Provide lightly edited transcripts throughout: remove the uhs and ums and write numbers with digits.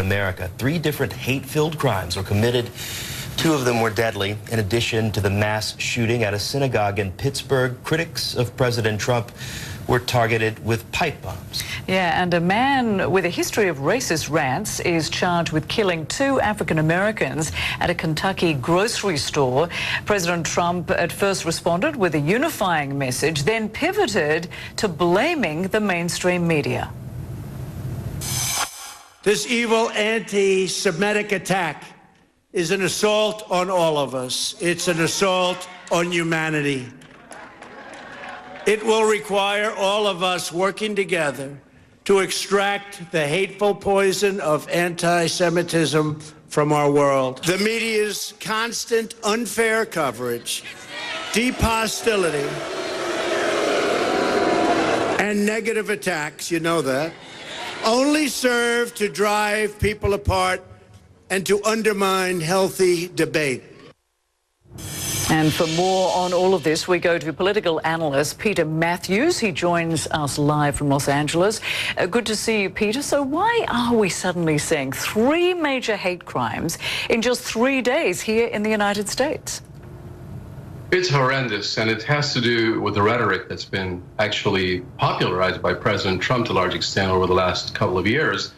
America. 3 different hate-filled crimes were committed. 2 of them were deadly. In addition to the mass shooting at a synagogue in Pittsburgh, critics of President Trump were targeted with pipe bombs. Yeah, and a man with a history of racist rants is charged with killing 2 African Americans at a Kentucky grocery store. President Trump at first responded with a unifying message, then pivoted to blaming the mainstream media. This evil anti-Semitic attack is an assault on all of us. It's an assault on humanity. It will require all of us working together to extract the hateful poison of anti-Semitism from our world. The media's constant unfair coverage, deep hostility, and negative attacks, you know that, only serve to drive people apart and to undermine healthy debate. And for more on all of this, we go to political analyst Peter Mathews. He joins us live from Los Angeles. Good to see you, Peter. So why are we suddenly seeing 3 major hate crimes in just 3 days here in the United States? It's horrendous, and it has to do with the rhetoric that's been actually popularized by President Trump to a large extent over the last couple of years,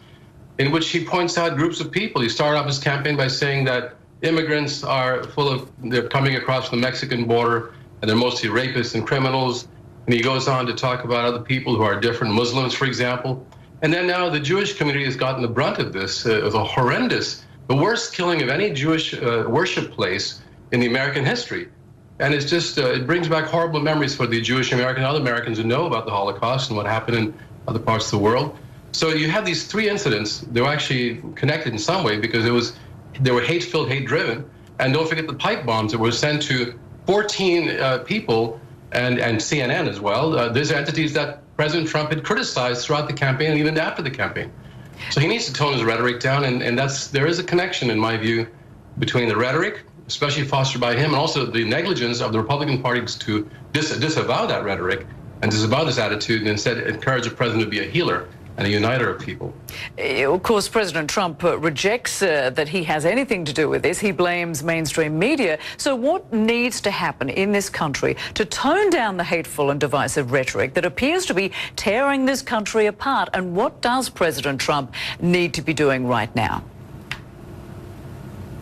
in which he points out groups of people. He started off his campaign by saying that immigrants are they're coming across the Mexican border, and they're mostly rapists and criminals. And he goes on to talk about other people who are different, Muslims, for example. And then now the Jewish community has gotten the brunt of this. It was a horrendous, the worst killing of any Jewish worship place in the American history. And it's just, it brings back horrible memories for the Jewish American and other Americans who know about the Holocaust and what happened in other parts of the world. So you have these 3 incidents. They were actually connected in some way because they were hate-filled, hate-driven. And don't forget the pipe bombs that were sent to 14 people and CNN as well. These are entities that President Trump had criticized throughout the campaign and even after the campaign. So he needs to tone his rhetoric down, and there is a connection, in my view, between the rhetoric, especially fostered by him, and also the negligence of the Republican Party to disavow that rhetoric and disavow this attitude and instead encourage the president to be a healer and a uniter of people. Of course, President Trump rejects that he has anything to do with this. He blames mainstream media. So what needs to happen in this country to tone down the hateful and divisive rhetoric that appears to be tearing this country apart? And what does President Trump need to be doing right now?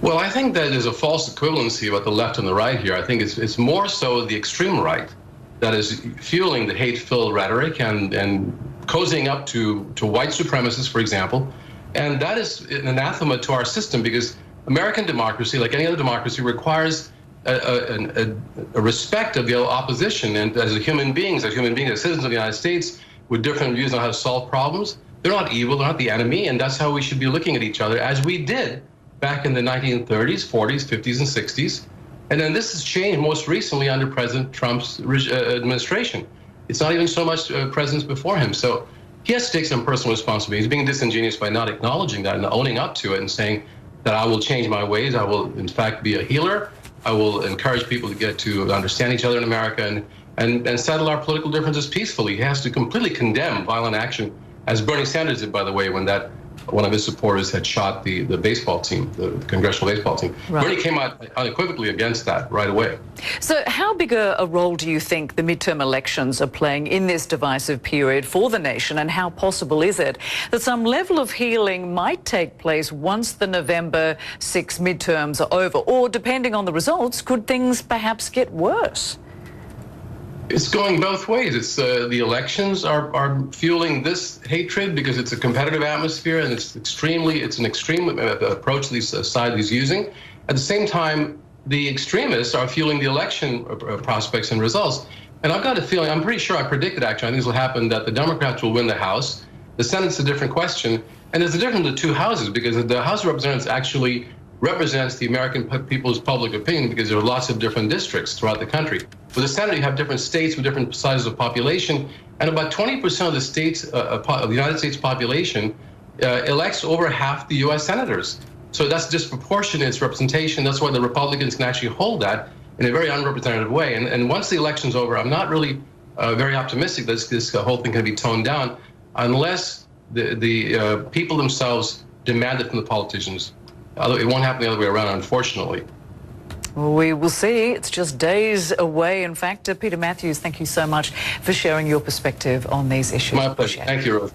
Well, I think that there's a false equivalency about the left and the right here. I think it's more so the extreme right that is fueling the hate-filled rhetoric and cozying up to white supremacists, for example. And that is an anathema to our system because American democracy, like any other democracy, requires a respect of the opposition. And as human beings, as citizens of the United States with different views on how to solve problems, they're not evil, they're not the enemy, and that's how we should be looking at each other, as we did back in the 1930s, 40s, 50s, and 60s. And then this has changed most recently under President Trump's administration. It's not even so much presidents before him. So he has to take some personal responsibility. He's being disingenuous by not acknowledging that and owning up to it and saying that I will change my ways. I will, in fact, be a healer. I will encourage people to get to understand each other in America and settle our political differences peacefully. He has to completely condemn violent action, as Bernie Sanders did, by the way, when one of his supporters had shot the baseball team, the congressional baseball team. Right. Bernie came out unequivocally against that right away. So how big a role do you think the midterm elections are playing in this divisive period for the nation, and how possible is it that some level of healing might take place once the November 6 midterms are over? Or, depending on the results, could things perhaps get worse? It's going both ways. It's the elections are fueling this hatred because it's a competitive atmosphere and it's an extreme approach these side is using. At the same time, the extremists are fueling the election prospects and results. And I've got a feeling, I'm pretty sure I predicted actually, I think this will happen, that the Democrats will win the House. The Senate's a different question. And there's a difference in the 2 houses because the House of Representatives actually represents the American people's public opinion because there are lots of different districts throughout the country. For the Senate, you have different states with different sizes of population, and about 20% of the states of the United States population elects over half the U.S. senators. So that's disproportionate in its representation. That's why the Republicans can actually hold that in a very unrepresentative way. And once the election's over, I'm not really very optimistic that this whole thing can be toned down unless the people themselves demand it from the politicians. It won't happen the other way around, unfortunately. We will see. It's just days away. In fact, Peter Mathews, thank you so much for sharing your perspective on these issues. My pleasure. Thank you, Rose.